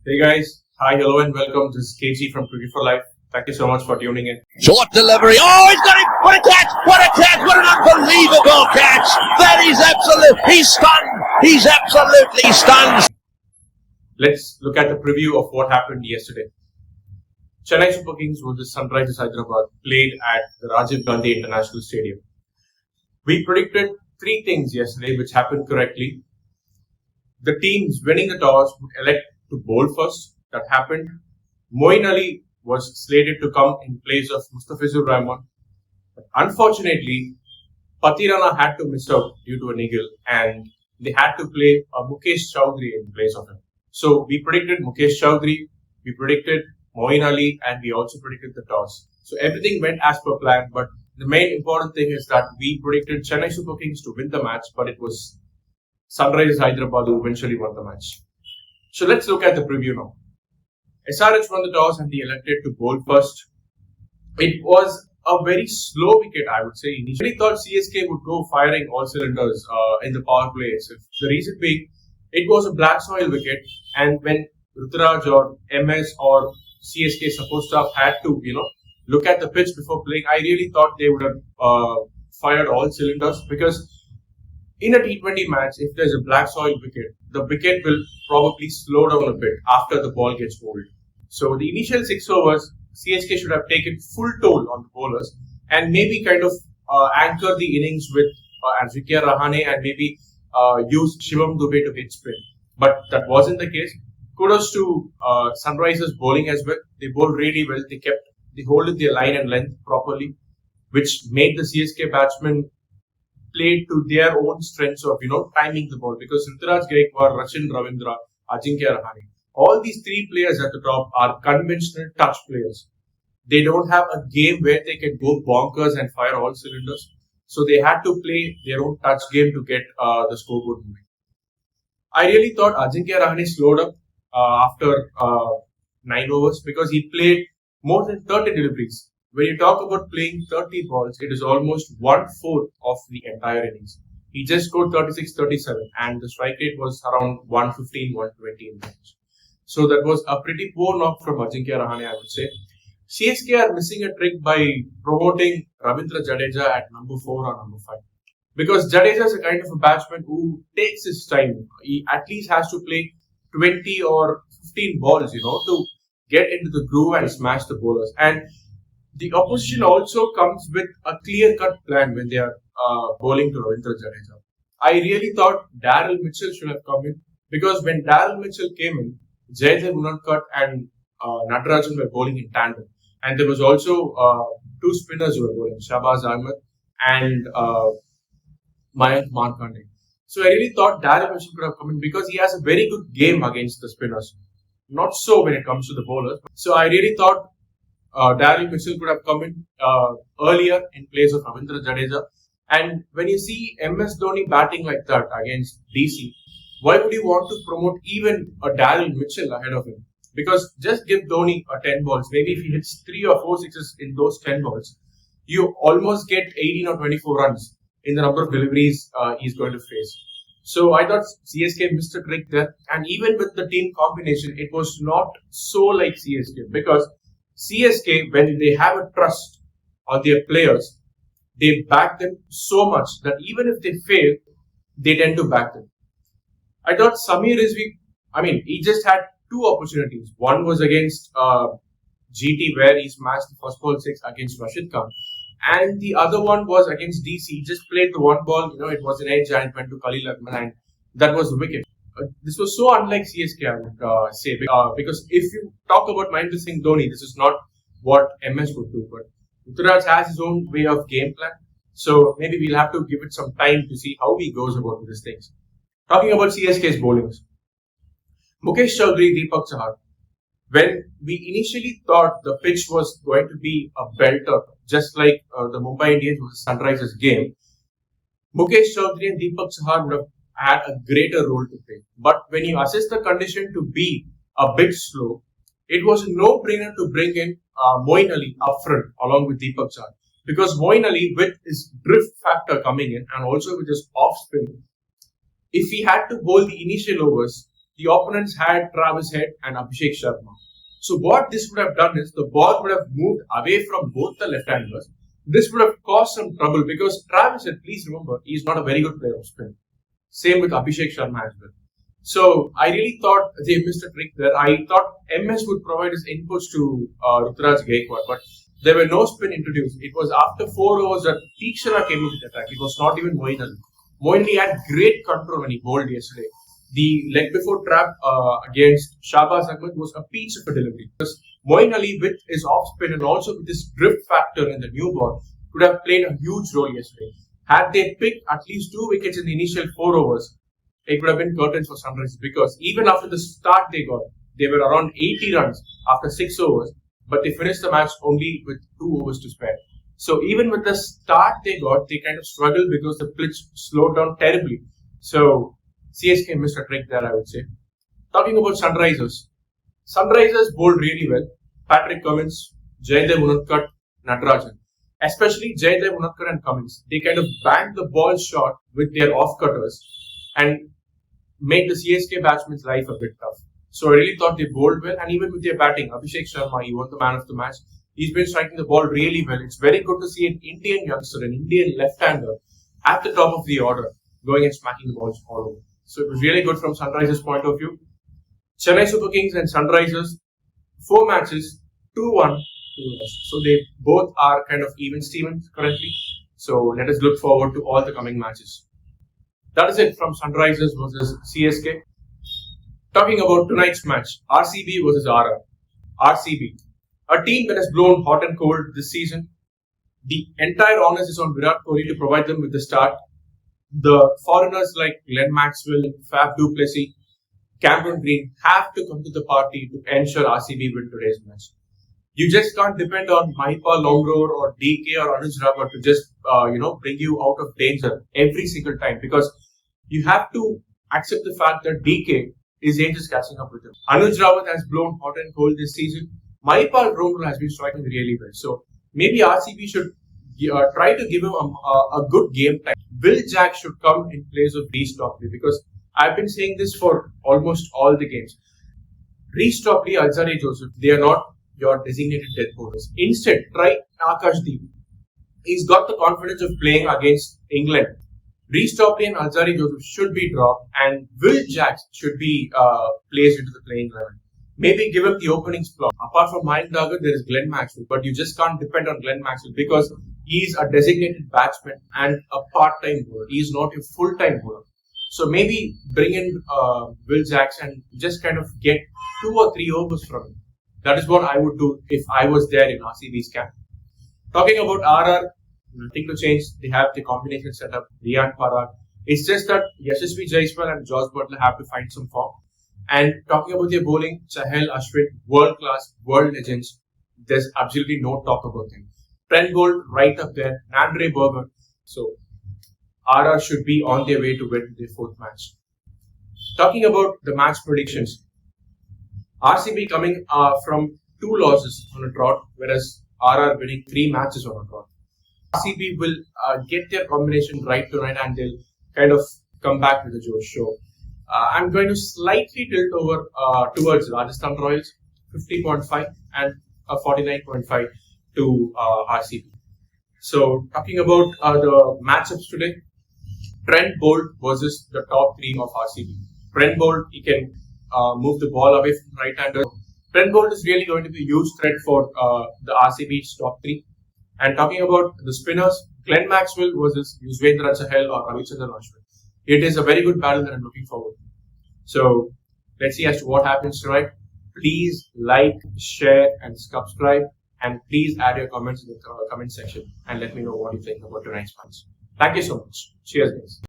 Hey guys, hi, hello and welcome. This is KG from Cricket for Life. Thank you so much for tuning in. Short delivery. Oh, he's got it. What a catch. What a catch. What an unbelievable catch. That is absolute. He's stunned. He's absolutely stunned. Let's look at the preview of what happened yesterday. Chennai Super Kings versus Sunrisers Hyderabad played at the Rajiv Gandhi International Stadium. We predicted three things yesterday which happened correctly. The teams winning the toss would elect to bowl first. That happened. Moeen Ali was slated to come in place of Mustafizur Rahman. But unfortunately, Patirana had to miss out due to a niggle and they had to play Mukesh Chowdhury in place of him. So we predicted Mukesh Chowdhury, we predicted Moeen Ali, and we also predicted the toss. So everything went as per plan, but the main important thing is that we predicted Chennai Super Kings to win the match, but it was Sunrisers Hyderabad who eventually won the match. So let's look at the preview now. SRH won the toss and they elected to bowl first. It was a very slow wicket, I would say. Initially thought CSK would go firing all cylinders in the power play. So the reason being, it was a black soil wicket, and when Ruturaj or MS or CSK support staff had to, look at the pitch before playing, I really thought they would have fired all cylinders, because in a T20 match, if there's a black soil wicket, the wicket will probably slow down a bit after the ball gets bowled. So the initial 6 overs, CSK should have taken full toll on the bowlers and maybe kind of anchor the innings with Ajinkya Rahane and maybe use Shivam Dube to hit spin. But that wasn't the case. Kudos to Sunrisers bowling as well. They bowled really well. They holded their line and length properly, which made the CSK batsmen play to their own strengths of, timing the ball, because Ruturaj Gaikwad, Rachin Ravindra, Ajinkya Rahane, all these three players at the top are conventional touch players. They don't have a game where they can go bonkers and fire all cylinders. So they had to play their own touch game to get the scoreboard moving. I really thought Ajinkya Rahane slowed up after 9 overs, because he played more than 30 deliveries. When you talk about playing 30 balls, it is almost 1/4 of the entire innings. He just scored 36-37 and the strike rate was around 115-120 in the match. So that was a pretty poor knock from Ajinkya Rahane, I would say. CSK are missing a trick by promoting Ravindra Jadeja at number 4 or number 5. Because Jadeja is a kind of a batsman who takes his time. He at least has to play 20 or 15 balls, to get into the groove and smash the bowlers. And the opposition also comes with a clear-cut plan when they are bowling to Ravindra Jadeja. I really thought Daryl Mitchell should have come in, because when Daryl Mitchell came in, Jadeja Unadkat and Natarajan were bowling in tandem. And there was also 2 spinners who were bowling, Shahbaz Ahmed and Mayank Markande. So I really thought Daryl Mitchell could have come in, because he has a very good game against the spinners. Not so when it comes to the bowlers. So I really thought Daryl Mitchell could have come in earlier in place of Ravindra Jadeja. And when you see MS Dhoni batting like that against DC, why would you want to promote even a Daryl Mitchell ahead of him? Because just give Dhoni 10 balls. Maybe if he hits 3 or 4 sixes in those 10 balls, you almost get 18 or 24 runs in the number of deliveries he's going to face. So I thought CSK missed a trick there. And even with the team combination, it was not so like CSK, because CSK, when they have a trust on their players, they back them so much that even if they fail, they tend to back them. I thought Samir Rizvi, he just had 2 opportunities. One was against GT, where he smashed the first ball 6 against Rashid Khan. And the other one was against DC. He just played the one ball, it was an edge and it went to Khalil Ahmed, and that was the wicket. This was so unlike CSK, I would say, because if you talk about Mahendra Singh Dhoni, this is not what MS would do. But Ruturaj has his own way of game plan, so maybe we'll have to give it some time to see how he goes about these things. Talking about CSK's bowlings, Mukesh Chowdhury, Deepak Chahar. When we initially thought the pitch was going to be a belter, just like the Mumbai Indians versus Sunrisers game, Mukesh Chowdhury and Deepak Chahar would have had a greater role to play. But when you assess the condition to be a bit slow, it was a no-brainer to bring in Moeen Ali up front along with Deepak Chahar. Because Moeen Ali, with his drift factor coming in and also with his off spin, if he had to bowl the initial overs, the opponents had Travis Head and Abhishek Sharma. So what this would have done is the ball would have moved away from both the left-handers. This would have caused some trouble because Travis Head, please remember, he is not a very good player of spin. Same with Abhishek Sharma as well. So I really thought they missed a trick there. I thought MS would provide his inputs to Ruturaj Gaikwad, but there were no spin introduced. It was after 4 overs that Tikshana came into the attack. It was not even Moeen Ali. Moeen Ali had great control when he bowled yesterday. The leg before trap against Shahbaz Ahmed was a piece of a delivery. Because Moeen Ali with his off spin and also with his drift factor in the new ball could have played a huge role yesterday. Had they picked at least 2 wickets in the initial 4 overs, it would have been curtains for Sunrisers because even after the start they got, they were around 80 runs after 6 overs, but they finished the match only with 2 overs to spare. So even with the start they got, they kind of struggled because the pitch slowed down terribly. So CSK missed a trick there, I would say. Talking about Sunrisers. Sunrisers bowled really well. Patrick Cummins, Jadeja Unadkat, Natarajan. Especially Jadeja Unadkat and Cummins. They kind of banged the ball short with their off-cutters and made the CSK batsmen's life a bit tough. So I really thought they bowled well, and even with their batting, Abhishek Sharma, he won the man of the match. He's been striking the ball really well. It's very good to see an Indian youngster, an Indian left-hander at the top of the order, going and smacking the balls all over. So it was really good from Sunrisers' point of view. Chennai Super Kings and Sunrisers, 4 matches, 2-1, 2 loss. So they both are kind of even Stevens currently. So let us look forward to all the coming matches. That is it from Sunrisers versus CSK. Talking about tonight's match, RCB versus RR. RCB, a team that has blown hot and cold this season. The entire onus is on Virat Kohli to provide them with the start. The foreigners like Glenn Maxwell, Faf du Plessis, Cameron Green have to come to the party to ensure RCB win today's match. You just can't depend on Mahipal Longroor or DK or Anuj Rabada to just bring you out of danger every single time, because you have to accept the fact that DK is age is catching up with him. Anuj Rabada has blown hot and cold this season. Mahipal Longroor has been striking really well. So maybe RCB should try to give him a good game time. Will Jack should come in place of Reece Topley, because I've been saying this for almost all the games. Reece Topley, Alzarri Joseph, they are not your designated death bowlers. Instead, try Akashdeep. He's got the confidence of playing against England. Reece Topley and Alzarri Joseph should be dropped, and Will Jack should be placed into the playing 11. Maybe give him the opening slot. Apart from Mayank Dagar, there is Glenn Maxwell, but you just can't depend on Glenn Maxwell because he's a designated batsman and a part-time bowler. He's not a full-time bowler. So maybe bring in Will Jacks and just kind of get 2 or 3 overs from him. That is what I would do if I was there in RCB's camp. Talking about RR, nothing to change. They have the combination set up, Riyan Parag. It's just that Yashasvi Jaiswal and Josh Butler have to find some form. And talking about their bowling, Chahal, Ashwin, world class, world legends. There's absolutely no talk about them. Trent Bolt right up there, Andre Berger. So RR should be on their way to win their 4th match. Talking about the match predictions, RCB coming from 2 losses on a drought, whereas RR winning 3 matches on a drought. RCB will get their combination right tonight and they'll kind of come back with a Josh show. I'm going to slightly tilt over towards Rajasthan Royals, 50.5 and 49.5 to RCB. So talking about the matchups today, Trent Bolt versus the top 3 of RCB. Trent Bolt, he can move the ball away from right-hander. Trent Bolt is really going to be a huge threat for the RCB's top 3. And talking about the spinners, Glenn Maxwell versus Yuzvendra Chahal or Ravichandran Ashwin. It is a very good battle that I'm looking forward to. So let's see as to what happens tonight. Please like, share and subscribe, and please add your comments in the comment section and let me know what you think about tonight's match. Thank you so much. Cheers guys.